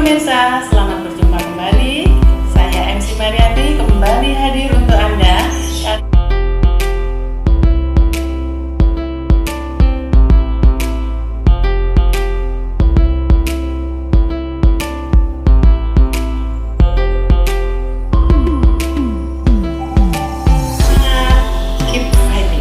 pemirsa, selamat berjumpa kembali. Saya MC Mariati kembali hadir untuk Anda. Keep fighting.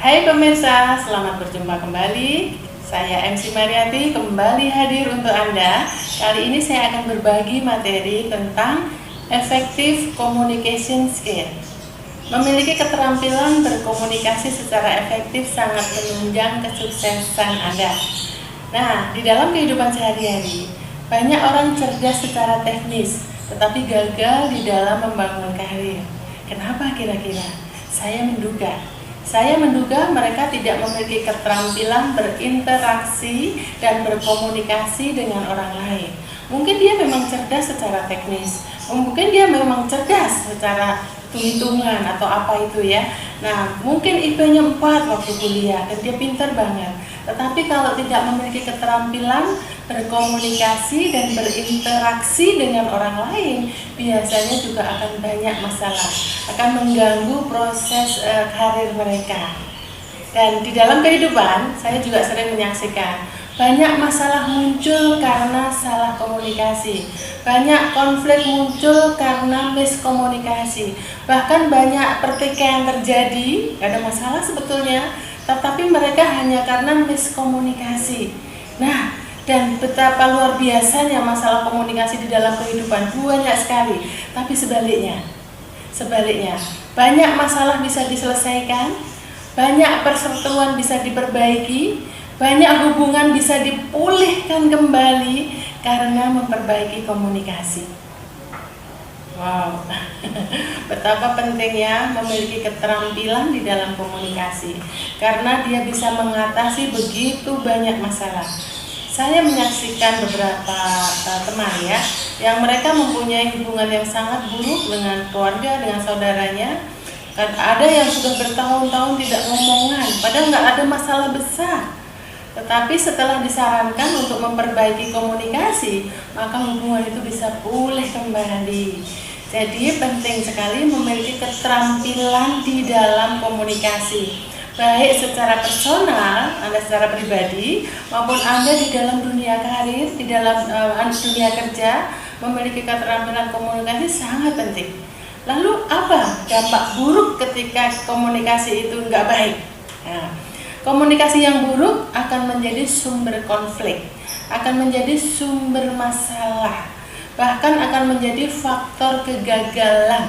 Hai pemirsa, selamat berjumpa kembali. Saya MC Mariati kembali hadir untuk Anda. Kali ini saya akan berbagi materi tentang effective communication skill. Memiliki keterampilan berkomunikasi secara efektif sangat menunjang kesuksesan Anda. Nah, di dalam kehidupan sehari-hari, banyak orang cerdas secara teknis, tetapi gagal di dalam membangun karir. Kenapa kira-kira? Saya menduga mereka tidak memiliki keterampilan berinteraksi dan berkomunikasi dengan orang lain. Mungkin dia memang cerdas secara teknis, mungkin dia memang cerdas secara hitungan atau apa itu ya. Nah, mungkin IP-nya 4 waktu kuliah dan dia pintar banget. Tetapi kalau tidak memiliki keterampilan berkomunikasi dan berinteraksi dengan orang lain, biasanya juga akan banyak masalah, akan mengganggu proses karir mereka. Dan di dalam kehidupan, saya juga sering menyaksikan banyak masalah muncul karena salah komunikasi, banyak konflik muncul karena miskomunikasi, bahkan banyak pertikaian terjadi, gak ada masalah sebetulnya, tetapi mereka hanya karena miskomunikasi. Nah, dan betapa luar biasanya masalah komunikasi di dalam kehidupan, banyak sekali. Tapi sebaliknya, banyak masalah bisa diselesaikan, banyak perseteruan bisa diperbaiki, banyak hubungan bisa dipulihkan kembali karena memperbaiki komunikasi. Wow, betapa pentingnya memiliki keterampilan di dalam komunikasi, karena dia bisa mengatasi begitu banyak masalah. Saya menyaksikan beberapa teman ya, yang mereka mempunyai hubungan yang sangat buruk dengan keluarga, dengan saudaranya. Kan ada yang sudah bertahun-tahun tidak ngomongan, padahal nggak ada masalah besar. Tetapi setelah disarankan untuk memperbaiki komunikasi, maka hubungan itu bisa pulih kembali. Jadi penting sekali memiliki keterampilan di dalam komunikasi, baik secara personal, Anda secara pribadi, maupun Anda di dalam dunia karir, di dalam dunia kerja, memiliki keterampilan komunikasi sangat penting. Lalu apa dampak buruk ketika komunikasi itu nggak baik? Nah, komunikasi yang buruk akan menjadi sumber konflik, akan menjadi sumber masalah, bahkan akan menjadi faktor kegagalan,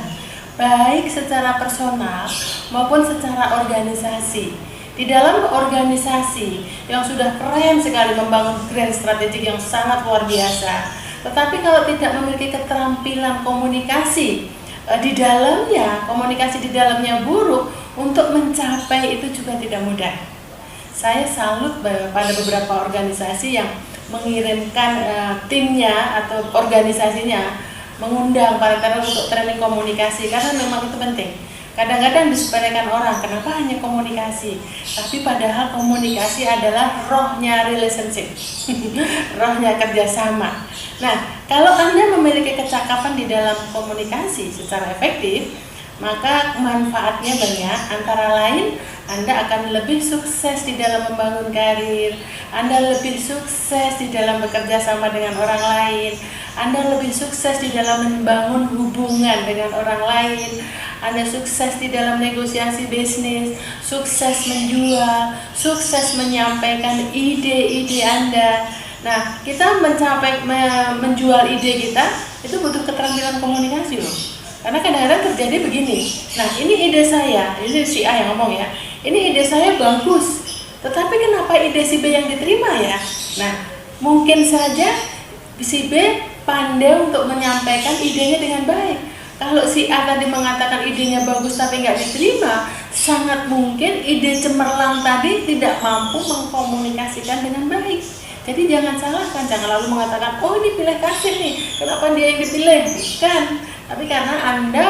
baik secara personal maupun secara organisasi. Di dalam organisasi yang sudah keren sekali membangun grand strategik yang sangat luar biasa, tetapi kalau tidak memiliki keterampilan komunikasi di dalamnya, komunikasi di dalamnya buruk, untuk mencapai itu juga tidak mudah. Saya salut pada beberapa organisasi yang mengirimkan timnya atau organisasinya mengundang para karyawan untuk training komunikasi, karena memang itu penting. Kadang-kadang disepelekan orang, kenapa hanya komunikasi? Tapi padahal komunikasi adalah rohnya relationship, rohnya kerjasama. Nah, kalau Anda memiliki kecakapan di dalam komunikasi secara efektif, maka manfaatnya banyak. Antara lain, Anda akan lebih sukses di dalam membangun karir, Anda lebih sukses di dalam bekerja sama dengan orang lain, Anda lebih sukses di dalam membangun hubungan dengan orang lain, Anda sukses di dalam negosiasi bisnis, sukses menjual, sukses menyampaikan ide-ide Anda. Nah, kita menjual ide kita, itu butuh keterampilan komunikasi loh. Karena kadang-kadang terjadi begini, nah ini ide saya, ini si A yang ngomong ya, ini ide saya bagus, tetapi kenapa ide si B yang diterima ya? Nah, mungkin saja si B pandai untuk menyampaikan idenya dengan baik. Kalau si A tadi mengatakan idenya bagus tapi nggak diterima, sangat mungkin ide cemerlang tadi tidak mampu mengkomunikasikan dengan baik. Jadi jangan salahkan, jangan lalu mengatakan, oh ini pilih kasih nih, kenapa dia yang dipilih? Bukan, tapi karena Anda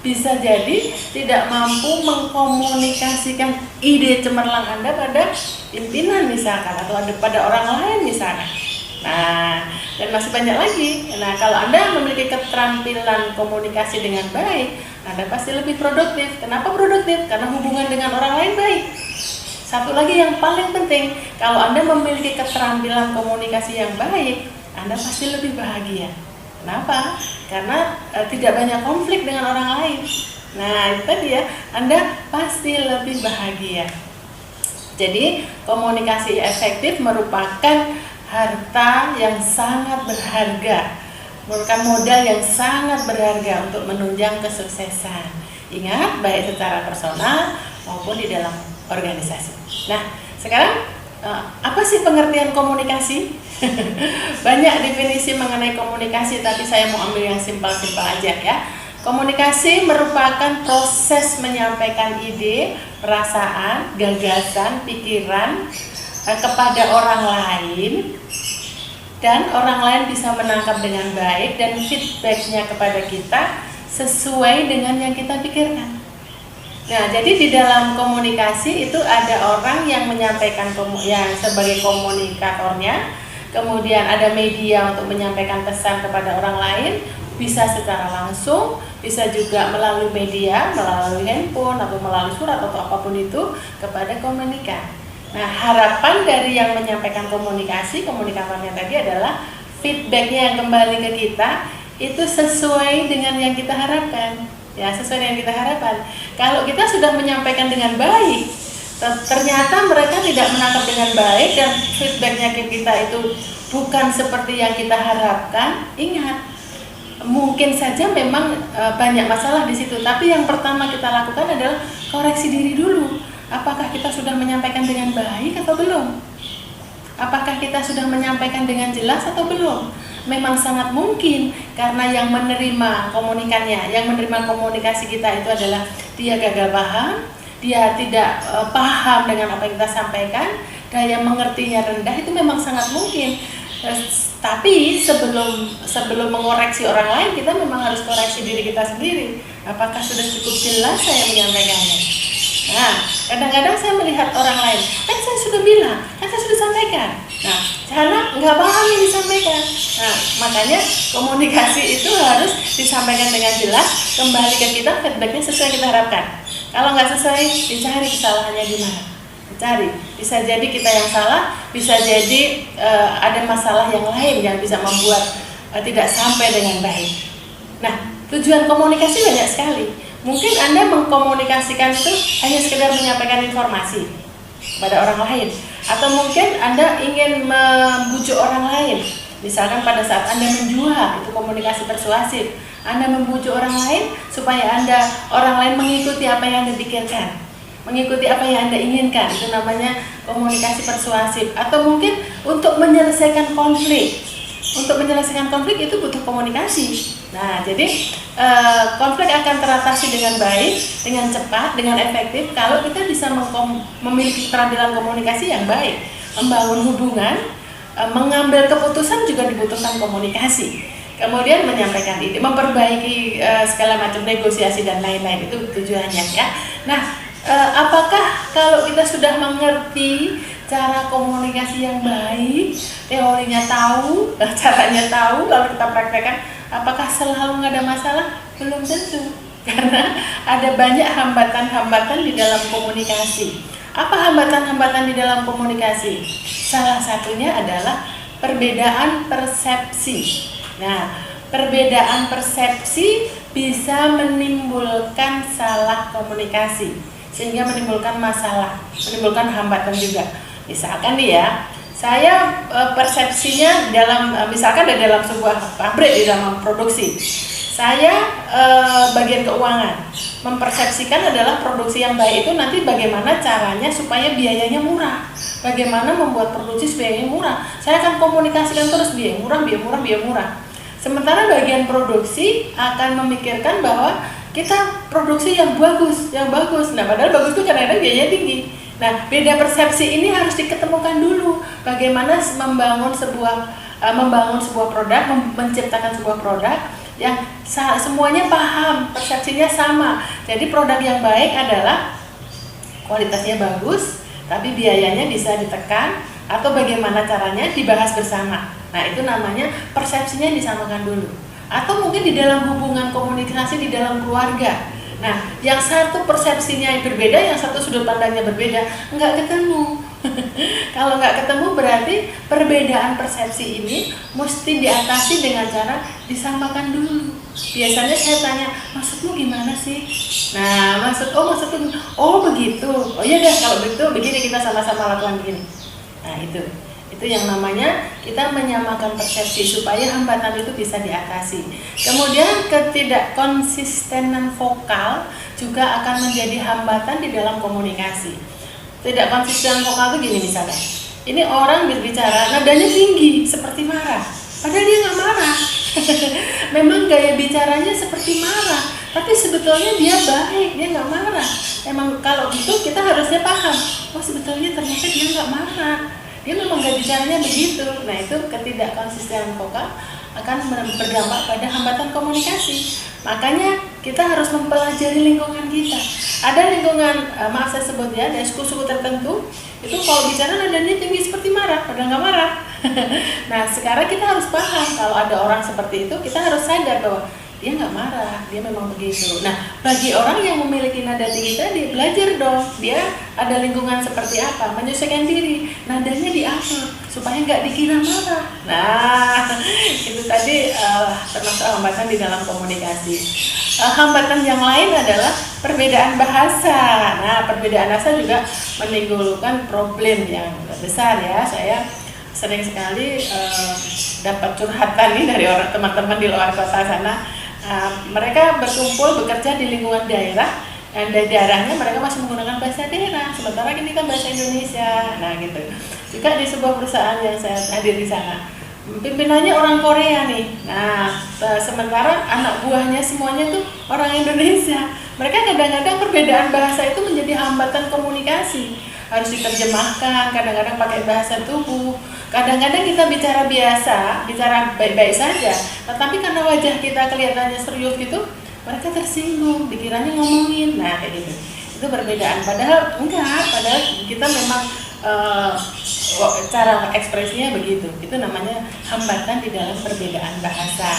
bisa jadi tidak mampu mengkomunikasikan ide cemerlang Anda pada pimpinan misalkan, atau pada orang lain misalkan. Nah, dan masih banyak lagi. Nah, kalau Anda memiliki keterampilan komunikasi dengan baik, Anda pasti lebih produktif. Kenapa produktif? Karena hubungan dengan orang lain baik. Satu lagi yang paling penting, kalau Anda memiliki keterampilan komunikasi yang baik, Anda pasti lebih bahagia. Kenapa? Karena tidak banyak konflik dengan orang lain. Nah, itu tadi ya, Anda pasti lebih bahagia. Jadi, komunikasi efektif merupakan harta yang sangat berharga, merupakan modal yang sangat berharga untuk menunjang kesuksesan. Ingat, baik secara personal maupun di dalam organisasi. Nah, sekarang apa sih pengertian komunikasi? Banyak definisi mengenai komunikasi, tapi saya mau ambil yang simpel-simpel aja ya. Komunikasi merupakan proses menyampaikan ide, perasaan, gagasan, pikiran kepada orang lain, dan orang lain bisa menangkap dengan baik dan feedbacknya kepada kita sesuai dengan yang kita pikirkan. Nah, jadi di dalam komunikasi itu ada orang yang menyampaikan yang sebagai komunikatornya, kemudian ada media untuk menyampaikan pesan kepada orang lain, bisa secara langsung, bisa juga melalui media, melalui handphone atau melalui surat atau apapun itu kepada komunikan. Nah, harapan dari yang menyampaikan komunikatornya tadi adalah feedbacknya yang kembali ke kita itu sesuai dengan yang kita harapkan. Ya, sesuai dengan yang kita harapkan. Kalau kita sudah menyampaikan dengan baik, ternyata mereka tidak menangkap dengan baik dan feedbacknya ke kita itu bukan seperti yang kita harapkan, ingat, mungkin saja memang banyak masalah di situ. Tapi yang pertama kita lakukan adalah koreksi diri dulu. Apakah kita sudah menyampaikan dengan baik atau belum? Apakah kita sudah menyampaikan dengan jelas atau belum? Memang sangat mungkin karena yang menerima komunikannya, yang menerima komunikasi kita itu adalah dia gagal paham, dia tidak paham dengan apa yang kita sampaikan, daya mengertinya rendah, itu memang sangat mungkin. Tapi sebelum mengoreksi orang lain, kita memang harus koreksi diri kita sendiri. Apakah sudah cukup jelas saya menyampaikannya? Nah, kadang-kadang saya melihat orang lain, kan saya sudah bilang, kan saya sudah sampaikan. Nah, karena nggak paham yang disampaikan. Nah, makanya komunikasi itu harus disampaikan dengan jelas, kembali ke kita, feedbacknya sesuai yang kita harapkan. Kalau nggak sesuai, dicari kesalahannya di mana. Dicari, bisa jadi kita yang salah, bisa jadi ada masalah yang lain yang bisa membuat tidak sampai dengan baik. Nah, tujuan komunikasi banyak sekali. Mungkin Anda mengkomunikasikan itu hanya sekedar menyampaikan informasi pada orang lain, atau mungkin Anda ingin membujuk orang lain. Misalkan pada saat Anda menjual, itu komunikasi persuasif. Anda membujuk orang lain supaya orang lain mengikuti apa yang Anda pikirkan, mengikuti apa yang Anda inginkan. Itu namanya komunikasi persuasif. Atau mungkin untuk menyelesaikan konflik. Untuk menyelesaikan konflik itu butuh komunikasi. Nah, jadi konflik akan teratasi dengan baik, dengan cepat, dengan efektif kalau kita bisa memiliki keterampilan komunikasi yang baik, membangun hubungan, mengambil keputusan juga dibutuhkan komunikasi. Kemudian menyampaikan ide, memperbaiki segala macam negosiasi dan lain-lain, itu tujuannya ya. Nah, apakah kalau kita sudah mengerti cara komunikasi yang baik, teorinya tahu, caranya tahu, lalu kita praktekkan, apakah selalu nggak ada masalah? Belum tentu, karena ada banyak hambatan-hambatan di dalam komunikasi. Apa hambatan-hambatan di dalam komunikasi? Salah satunya adalah perbedaan persepsi. Nah, perbedaan persepsi bisa menimbulkan salah komunikasi, sehingga menimbulkan masalah, menimbulkan hambatan juga. Misalkan nih ya, saya persepsinya misalkan dalam sebuah pabrik, di dalam produksi, saya bagian keuangan mempersepsikan adalah produksi yang baik itu nanti bagaimana caranya supaya biayanya murah, bagaimana membuat produksi biayanya murah. Saya akan komunikasikan terus biaya murah, biaya murah, biaya murah. Sementara bagian produksi akan memikirkan bahwa kita produksi yang bagus. Nah, padahal bagus itu kadang-kadang biayanya tinggi. Nah, beda persepsi ini harus diketemukan dulu. Bagaimana membangun sebuah produk, menciptakan sebuah produk yang semuanya paham, persepsinya sama. Jadi produk yang baik adalah kualitasnya bagus, tapi biayanya bisa ditekan, atau bagaimana caranya dibahas bersama. Nah, itu namanya persepsinya disamakan dulu. Atau mungkin di dalam hubungan komunikasi di dalam keluarga. Nah, yang satu persepsinya yang berbeda, yang satu sudut pandangnya berbeda, nggak ketemu. Kalau nggak ketemu berarti perbedaan persepsi ini mesti diatasi dengan cara disamakan dulu. Biasanya saya tanya, maksudmu gimana sih? Nah, maksudku, oh begitu. Oh iya deh, kalau begitu begini kita sama-sama lakukan begini. Nah, itu yang namanya kita menyamakan persepsi supaya hambatan itu bisa diatasi. Kemudian ketidakkonsistenan vokal juga akan menjadi hambatan di dalam komunikasi. Tidak konsisten vokal itu gini misalnya, ini orang berbicara nadanya tinggi seperti marah, padahal dia nggak marah. Memang gaya bicaranya seperti marah, tapi sebetulnya dia baik, dia nggak marah. Emang kalau gitu kita harusnya paham, oh sebetulnya ternyata dia nggak marah, dia memang gaya bicaranya begitu. Nah, itu ketidakkonsistenan vokal akan berdampak pada hambatan komunikasi. Makanya kita harus mempelajari lingkungan kita. Ada lingkungan, maaf saya sebut ya, ada suku-suku tertentu itu kalau bicara nadanya tinggi seperti marah, padahal nggak marah. Nah, sekarang kita harus paham kalau ada orang seperti itu, kita harus sadar bahwa dia nggak marah, dia memang begitu. Nah, bagi orang yang memiliki nada tinggi tadi, belajar dong, dia ada lingkungan seperti apa, menyesuaikan diri, nadanya diatur supaya nggak dikira marah. Nah, itu tadi termasuk hambatan di dalam komunikasi. Hambatan yang lain adalah perbedaan bahasa. Nah, perbedaan bahasa juga menimbulkan problem yang besar ya. Saya sering sekali dapat curhatan nih dari orang teman-teman di luar kota sana. Mereka berkumpul bekerja di lingkungan daerah, dan dari daerahnya mereka masih menggunakan bahasa daerah, sementara ini kan bahasa Indonesia. Nah, gitu. Juga di sebuah perusahaan yang saya hadir di sana, pimpinannya orang Korea nih. Nah, sementara anak buahnya semuanya tuh orang Indonesia. Mereka kadang-kadang perbedaan bahasa itu menjadi hambatan komunikasi. Harus diterjemahkan, kadang-kadang pakai bahasa tubuh. Kadang-kadang kita bicara biasa, bicara baik-baik saja, tetapi karena wajah kita kelihatannya serius gitu, mereka tersinggung, dikiranya ngomongin. Nah, kayak gitu. Itu perbedaan. Padahal enggak, padahal kita memang cara ekspresinya begitu. Itu namanya hambatan di dalam perbedaan bahasa.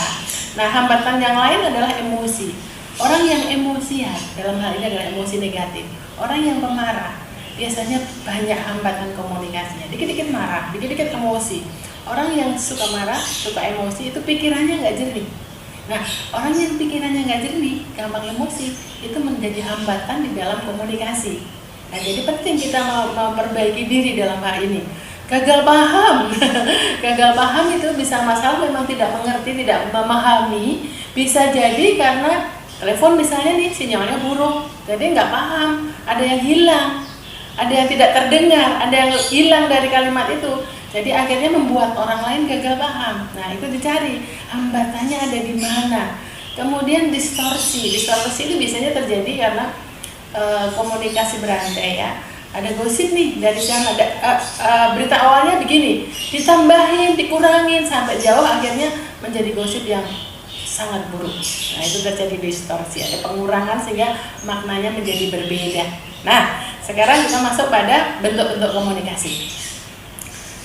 Nah, hambatan yang lain adalah emosi. Orang yang emosian, dalam hal ini adalah emosi negatif. Orang yang pemarah biasanya banyak hambatan komunikasinya, dikit-dikit marah, dikit-dikit emosi. Orang yang suka marah, suka emosi itu pikirannya nggak jernih. Nah, orang yang pikirannya nggak jernih, gampang emosi, itu menjadi hambatan di dalam komunikasi. Nah, jadi penting kita memperbaiki diri dalam hal ini. Gagal paham, gagal paham itu bisa masalah memang tidak mengerti, tidak memahami. Bisa jadi karena telepon misalnya nih sinyalnya buruk, jadi nggak paham, ada yang hilang. Ada yang tidak terdengar, ada yang hilang dari kalimat itu. Jadi akhirnya membuat orang lain gagal paham. Nah, itu dicari hambatannya ada di mana. Kemudian distorsi itu biasanya terjadi karena komunikasi berantai ya. Ada gosip nih dari sana, berita awalnya begini, ditambahin, dikurangin sampai jauh akhirnya menjadi gosip yang sangat buruk. Nah, itu terjadi distorsi, ada pengurangan sehingga maknanya menjadi berbeda. Nah, sekarang kita masuk pada bentuk-bentuk komunikasi.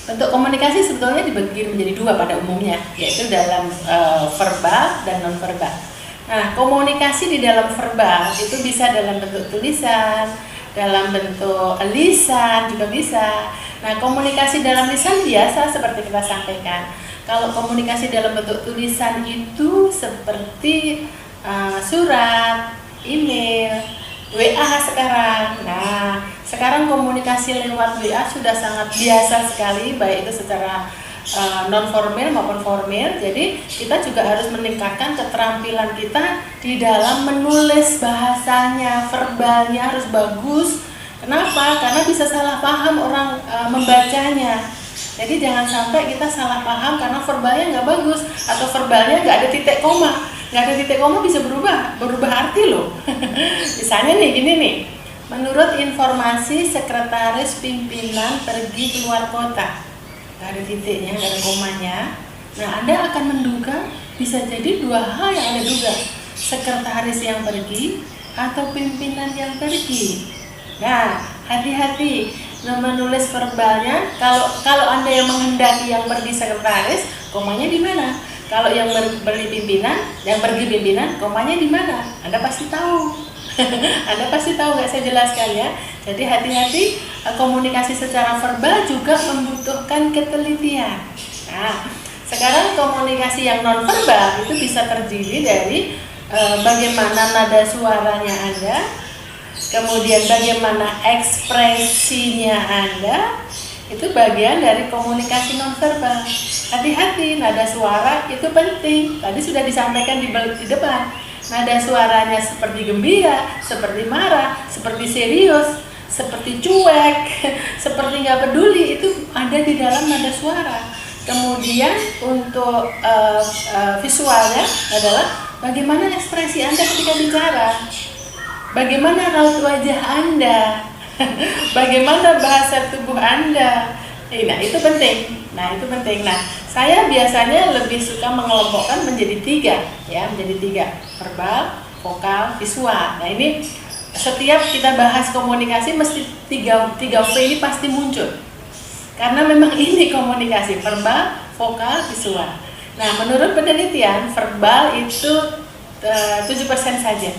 Bentuk komunikasi sebetulnya dibagi menjadi dua pada umumnya, yaitu dalam verbal dan non-verbal. Nah, komunikasi di dalam verbal itu bisa dalam bentuk tulisan, dalam bentuk lisan juga bisa. Nah, komunikasi dalam lisan biasa seperti kita sampaikan. Kalau komunikasi dalam bentuk tulisan itu seperti surat, email, WA sekarang. Nah, sekarang komunikasi lewat WA sudah sangat biasa sekali, baik itu secara non formal maupun formal. Jadi kita juga harus meningkatkan keterampilan kita di dalam menulis bahasanya, verbalnya harus bagus. Kenapa? Karena bisa salah paham orang membacanya. Jadi jangan sampai kita salah paham karena verbalnya nggak bagus atau verbalnya nggak ada titik koma. Nggak ada titik koma bisa berubah arti loh. Misalnya nih, gini nih. Menurut informasi sekretaris pimpinan pergi keluar kota. Nggak ada titiknya, nggak ada komanya. Nah, Anda akan menduga bisa jadi dua hal yang Anda duga. Sekretaris yang pergi atau pimpinan yang pergi. Nah, hati-hati menulis verbalnya. Kalau Anda yang menghendaki yang pergi sekretaris, komanya di mana? Kalau yang pergi pimpinan, komanya di mana? Anda pasti tahu. Anda pasti tahu, nggak saya jelaskan ya. Jadi hati-hati, komunikasi secara verbal juga membutuhkan ketelitian. Nah, sekarang komunikasi yang nonverbal itu bisa terdiri dari bagaimana nada suaranya Anda, kemudian bagaimana ekspresinya Anda, itu bagian dari komunikasi nonverbal. Hati-hati, nada suara itu penting. Tadi sudah disampaikan di depan. Nada suaranya seperti gembira, seperti marah, seperti serius, seperti cuek, seperti nggak peduli, itu ada di dalam nada suara. Kemudian untuk visualnya adalah bagaimana ekspresi Anda ketika bicara, bagaimana raut wajah Anda, bagaimana bahasa tubuh Anda. Nah, itu penting. Nah, saya biasanya lebih suka mengelompokkan menjadi tiga, verbal, vokal, visual. Nah, ini setiap kita bahas komunikasi mesti tiga V ini pasti muncul. Karena memang ini komunikasi, verbal, vokal, visual. Nah, menurut penelitian, verbal itu 7% saja.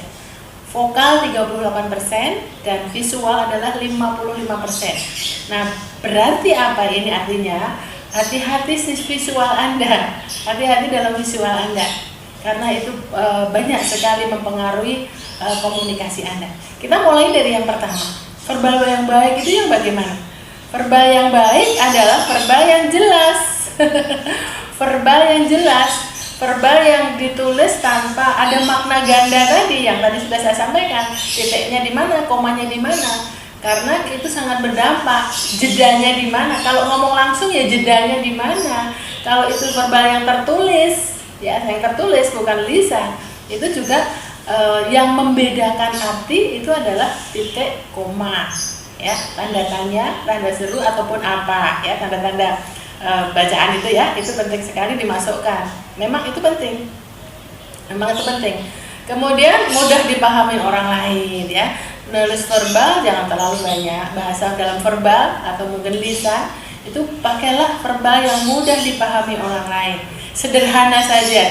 Vokal 38% dan visual adalah 55%. Nah, berarti apa ini artinya? Hati-hati visual Anda, hati-hati dalam visual Anda, karena itu banyak sekali mempengaruhi komunikasi Anda. Kita mulai dari yang pertama. Verbal yang baik itu yang bagaimana? Verbal yang baik adalah verbal yang jelas. Verbal yang jelas, verbal yang ditulis tanpa ada makna ganda tadi yang tadi sudah saya sampaikan. Titiknya di mana, komanya di mana? Karena itu sangat berdampak. Jedanya di mana? Kalau ngomong langsung ya jedanya di mana? Kalau itu verbal yang tertulis, ya yang tertulis bukan lisan, itu juga yang membedakan arti itu adalah titik, koma, ya, tanda tanya, tanda seru ataupun apa, ya, tanda-tanda bacaan itu ya, itu penting sekali dimasukkan. Memang itu penting. Kemudian mudah dipahami orang lain, ya. Nulis verbal jangan terlalu banyak, bahasa dalam verbal atau mungkin lisan itu pakailah verbal yang mudah dipahami orang lain. Sederhana saja,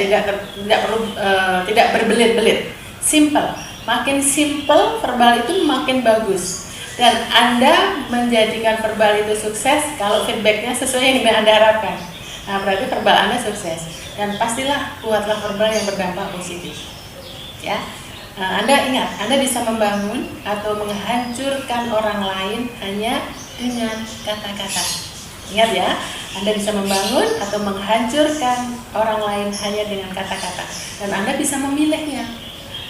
tidak berbelit-belit. Simple. Makin simple verbal itu makin bagus. Dan Anda menjadikan verbal itu sukses kalau feedbacknya sesuai yang Anda harapkan. Nah, berarti verbal Anda sukses. Dan pastilah buatlah verbal yang berdampak positif. Ya. Nah, Anda ingat, Anda bisa membangun atau menghancurkan orang lain hanya dengan kata-kata. Ingat ya, Anda bisa membangun atau menghancurkan orang lain hanya dengan kata-kata. Dan Anda bisa memilihnya.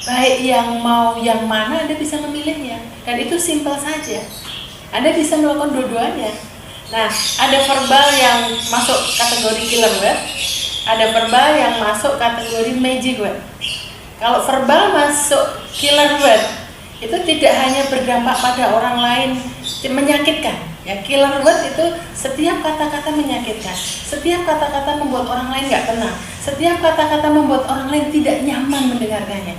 Baik yang mau yang mana Anda bisa memilihnya. Dan itu simpel saja. Anda bisa melakukan dua-duanya. Nah, ada verbal yang masuk kategori killer word, ada verbal yang masuk kategori magic word. Kalau verbal masuk killer word, itu tidak hanya berdampak pada orang lain menyakitkan. Ya, killer word itu setiap kata-kata menyakitkan. Setiap kata-kata membuat orang lain nggak tenang. Setiap kata-kata membuat orang lain tidak nyaman mendengarkannya.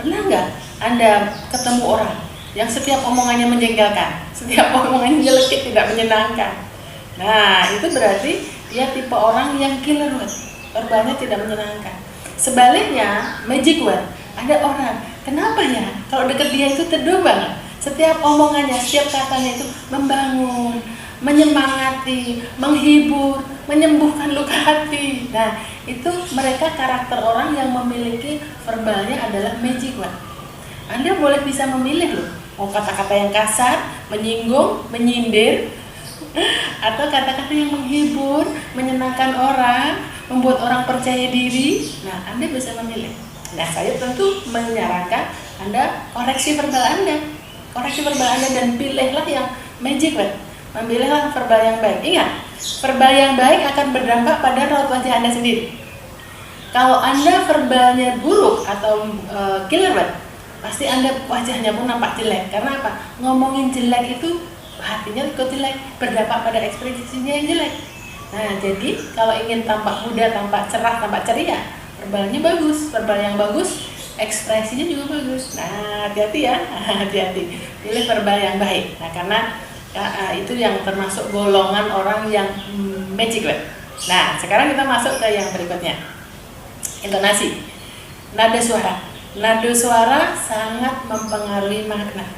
Pernah nggak Anda ketemu orang yang setiap omongannya menjengkelkan, setiap omongannya nyelekit, tidak menyenangkan? Nah, itu berarti dia tipe orang yang killer word, verbalnya tidak menyenangkan. Sebaliknya, magic word, ada orang, kenapa ya kalau deket dia itu teduh banget, setiap omongannya, setiap katanya itu membangun, menyemangati, menghibur, menyembuhkan luka hati. Nah, itu mereka karakter orang yang memiliki verbalnya adalah magic word. Anda boleh bisa memilih loh, mau kata-kata yang kasar, menyinggung, menyindir, atau kata-kata yang menghibur, menyenangkan orang, membuat orang percaya diri. Nah, Anda bisa memilih. Nah, saya tentu menyarankan Anda koreksi verbal Anda. Koreksi verbal Anda dan pilihlah yang magic word. Memilihlah verbal yang baik. Ingat, verbal yang baik akan berdampak pada raut wajah Anda sendiri. Kalau Anda verbalnya buruk atau killer word, pasti Anda wajahnya pun nampak jelek. Karena apa? Ngomongin jelek itu hatinya ikut jelek, berdampak pada ekspresinya yang jelek. Nah, jadi kalau ingin tampak muda, tampak cerah, tampak ceria, verbalnya bagus. Verbal yang bagus, ekspresinya juga bagus. Nah, hati-hati ya, hati-hati. Pilih verbal yang baik. Nah, karena itu yang termasuk golongan orang yang magic word. Nah, sekarang kita masuk ke yang berikutnya. Intonasi. Nada suara. Nada suara sangat mempengaruhi makna.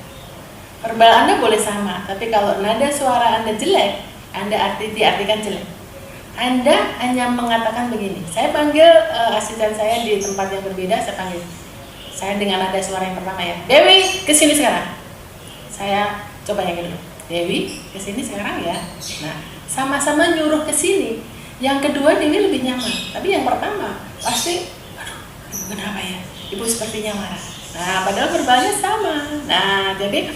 Verbal Anda boleh sama, tapi kalau nada suara Anda jelek, Anda diartikan jelek. Anda hanya mengatakan begini. Saya panggil asisten saya di tempat yang berbeda, saya panggil. Saya dengan nada suara yang pertama ya. Dewi, kesini sekarang. Saya coba yang kedua. Dewi, kesini sekarang ya. Nah, sama-sama nyuruh kesini. Yang kedua Dewi lebih nyaman. Tapi yang pertama pasti, aduh, ibu kenapa ya? Ibu sepertinya marah. Nah, padahal verbalnya sama. Nah, jadi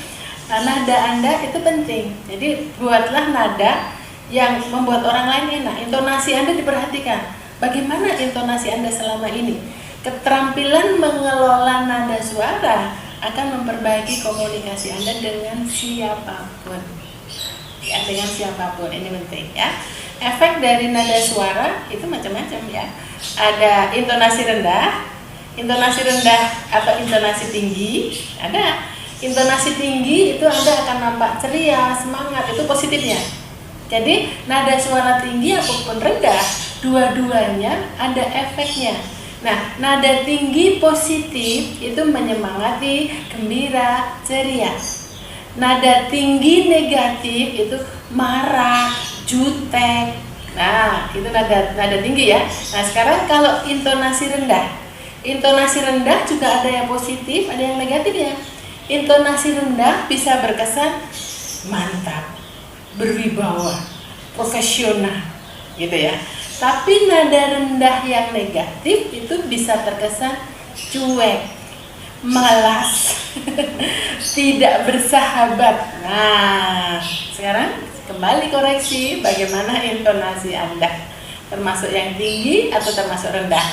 nada Anda itu penting. Jadi buatlah nada yang membuat orang lain enak. Intonasi Anda diperhatikan. Bagaimana intonasi Anda selama ini? Keterampilan mengelola nada suara akan memperbaiki komunikasi Anda dengan siapapun. Ya, dengan siapapun, ini penting ya. Efek dari nada suara itu macam-macam ya. Ada intonasi rendah atau intonasi tinggi. Ada intonasi tinggi itu Anda akan nampak ceria, semangat, itu positifnya. Jadi nada suara tinggi ataupun rendah, dua-duanya ada efeknya. Nah, nada tinggi positif itu menyemangati, gembira, ceria. Nada tinggi negatif itu marah, jutek. Nah, itu nada tinggi ya. Nah, sekarang kalau intonasi rendah juga ada yang positif, ada yang negatif ya. Intonasi rendah bisa berkesan mantap, berwibawa, profesional, gitu ya. Tapi nada rendah yang negatif itu bisa terkesan cuek, malas, tidak bersahabat. Nah, sekarang kembali koreksi bagaimana intonasi Anda, termasuk yang tinggi atau termasuk rendah.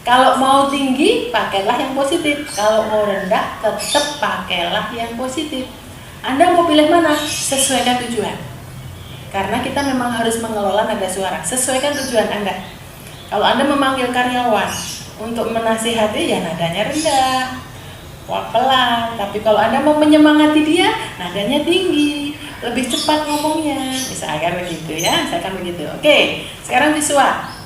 Kalau mau tinggi, pakailah yang positif. Kalau mau rendah, tetap pakailah yang positif. Anda mau pilih mana? Sesuaikan tujuan. Karena kita memang harus mengelola nada suara. Sesuaikan tujuan Anda. Kalau Anda memanggil karyawan untuk menasihati, ya nadanya rendah, pelan. Tapi kalau Anda mau menyemangati dia, nadanya tinggi, lebih cepat ngomongnya. Misalkan begitu ya, misalkan begitu. Oke, sekarang visual.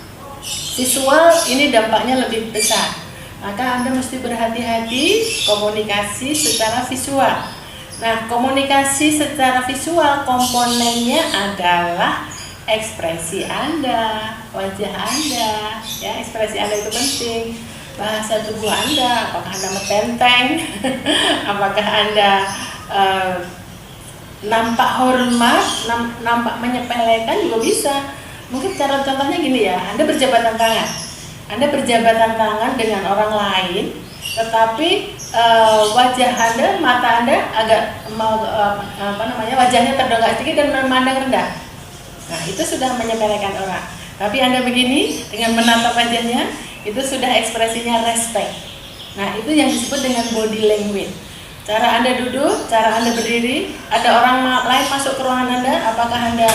Visual ini dampaknya lebih besar. Maka Anda mesti berhati-hati komunikasi secara visual. Nah, komunikasi secara visual komponennya adalah ekspresi Anda, wajah Anda. Ya, ekspresi Anda itu penting. Bahasa tubuh Anda, apakah Anda metenteng, apakah Anda nampak hormat, nampak menyepelekan juga bisa. Mungkin cara contohnya gini ya, Anda berjabatan tangan. Anda berjabatan tangan dengan orang lain, tetapi wajah Anda, mata Anda agak wajahnya terdongak sedikit dan memandang rendah. Nah, itu sudah menyepelekan orang. Tapi Anda begini dengan menatap wajahnya, itu sudah ekspresinya respect. Nah, itu yang disebut dengan body language. Cara Anda duduk, cara Anda berdiri, ada orang lain masuk ke ruangan Anda, apakah Anda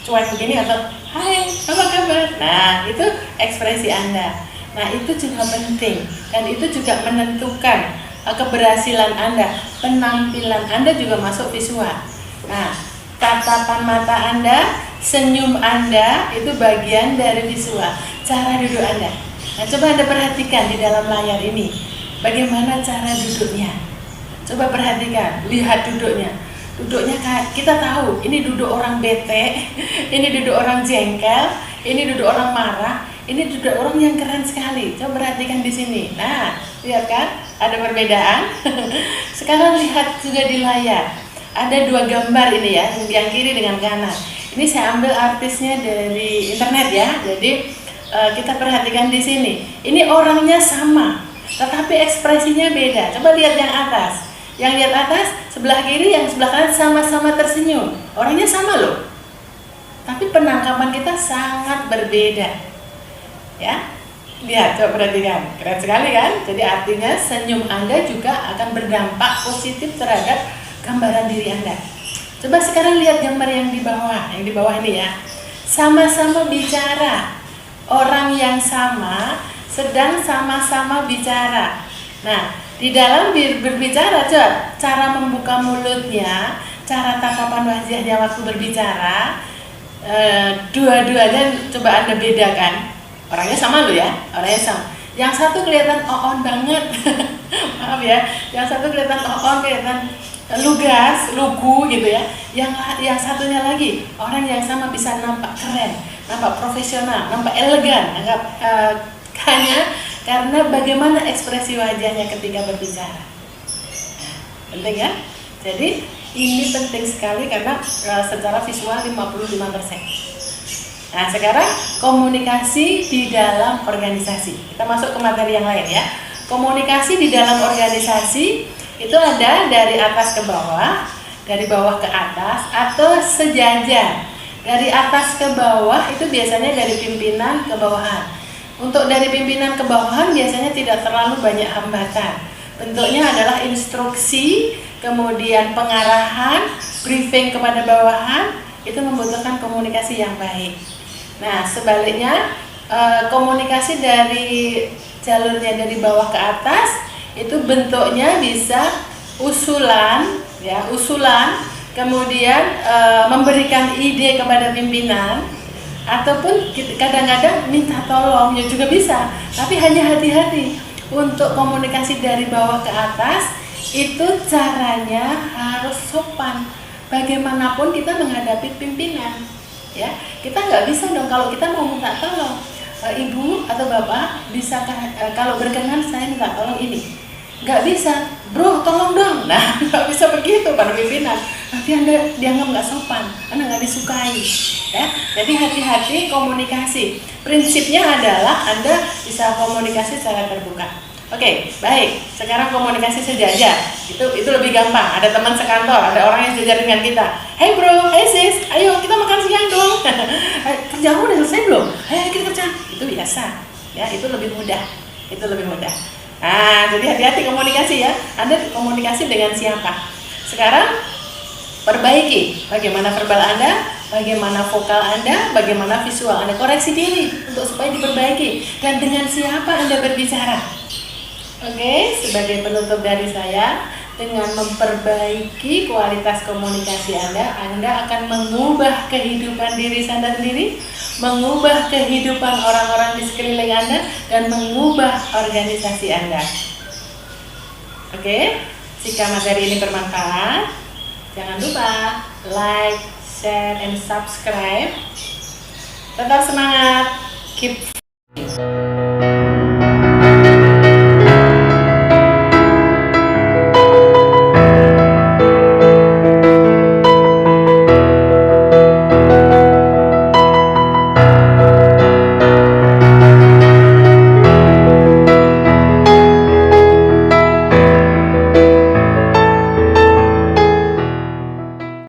cuek begini atau hai, apa kabar? Nah, itu ekspresi Anda. Nah, itu juga penting dan itu juga menentukan keberhasilan Anda. Penampilan Anda juga masuk visual. Nah, tatapan mata Anda, senyum Anda itu bagian dari visual. Cara duduk Anda. Nah, coba Anda perhatikan di dalam layar ini. Bagaimana cara duduknya? Coba perhatikan, lihat duduknya. Duduknya kita tahu, ini duduk orang bete, ini duduk orang jengkel, ini duduk orang marah, ini duduk orang yang keren sekali. Coba perhatikan di sini. Nah, lihat kan? Ada perbedaan. Sekarang lihat juga di layar. Ada dua gambar ini ya, yang kiri dengan kanan. Ini saya ambil artisnya dari internet ya. Jadi kita perhatikan di sini. Ini orangnya sama, tetapi ekspresinya beda. Coba lihat yang atas. Yang lihat atas, sebelah kiri, yang sebelah kanan sama-sama tersenyum. Orangnya sama loh. Tapi penangkapan kita sangat berbeda. Ya. Lihat, coba perhatikan. Keren sekali kan? Jadi artinya senyum Anda juga akan berdampak positif terhadap gambaran diri Anda. Coba sekarang lihat gambar yang di bawah ini ya. sama-sama bicara. Orang yang sama sedang sama-sama bicara. Nah, di dalam berbicara, cara membuka mulutnya, cara tatapan wajahnya waktu berbicara, dua-duanya coba Anda bedakan. Orangnya sama loh ya, orangnya sama. Yang satu kelihatan on banget, maaf ya. Yang satu kelihatan on, kelihatan lugas, lugu gitu ya. Yang satunya lagi, orang yang sama bisa nampak keren, nampak profesional, nampak elegan, hanya karena bagaimana ekspresi wajahnya ketika berbicara. Penting ya? Jadi ini penting sekali karena secara visual 55%. Nah, sekarang komunikasi di dalam organisasi. Kita masuk ke materi yang lain ya. Komunikasi di dalam organisasi itu ada dari atas ke bawah, dari bawah ke atas, atau sejajar. Dari atas ke bawah itu biasanya dari pimpinan ke bawahan. Untuk dari pimpinan ke bawahan biasanya tidak terlalu banyak hambatan. Bentuknya adalah instruksi, kemudian pengarahan, briefing kepada bawahan, itu membutuhkan komunikasi yang baik. Nah, sebaliknya komunikasi dari jalurnya dari bawah ke atas itu bentuknya bisa usulan, ya, kemudian memberikan ide kepada pimpinan, ataupun kadang-kadang minta tolong ya juga bisa. Tapi hanya hati-hati untuk komunikasi dari bawah ke atas itu caranya harus sopan. Bagaimanapun kita menghadapi pimpinan. Ya, kita nggak bisa dong kalau kita mau minta tolong, ibu atau bapak, bisakah kalau berkenan saya minta tolong ini, nggak bisa, bro tolong dong. Nah, nggak bisa begitu pada pimpinan, nanti Anda dianggap nggak sopan, Anda nggak disukai ya. Jadi hati-hati komunikasi. Prinsipnya adalah Anda bisa komunikasi secara terbuka. Oke, baik. Sekarang komunikasi sejajar. Itu lebih gampang. Ada teman sekantor, ada orang yang sejajar dengan kita. Hey bro, hey sis, ayo kita makan siang dong. Kerjamu udah selesai belum? Ayo kita kerja. Itu biasa. Ya, itu lebih mudah. Nah, jadi hati-hati komunikasi ya. Anda komunikasi dengan siapa? Sekarang perbaiki bagaimana verbal Anda, bagaimana vokal Anda, bagaimana visual Anda. Koreksi diri untuk supaya diperbaiki. Dan dengan siapa Anda berbicara? Oke, sebagai penutup dari saya, dengan memperbaiki kualitas komunikasi Anda akan mengubah kehidupan diri Anda sendiri, mengubah kehidupan orang-orang di sekeliling Anda, dan mengubah organisasi Anda. Oke, jika materi ini bermanfaat, jangan lupa like, share, and subscribe. Tetap semangat, keep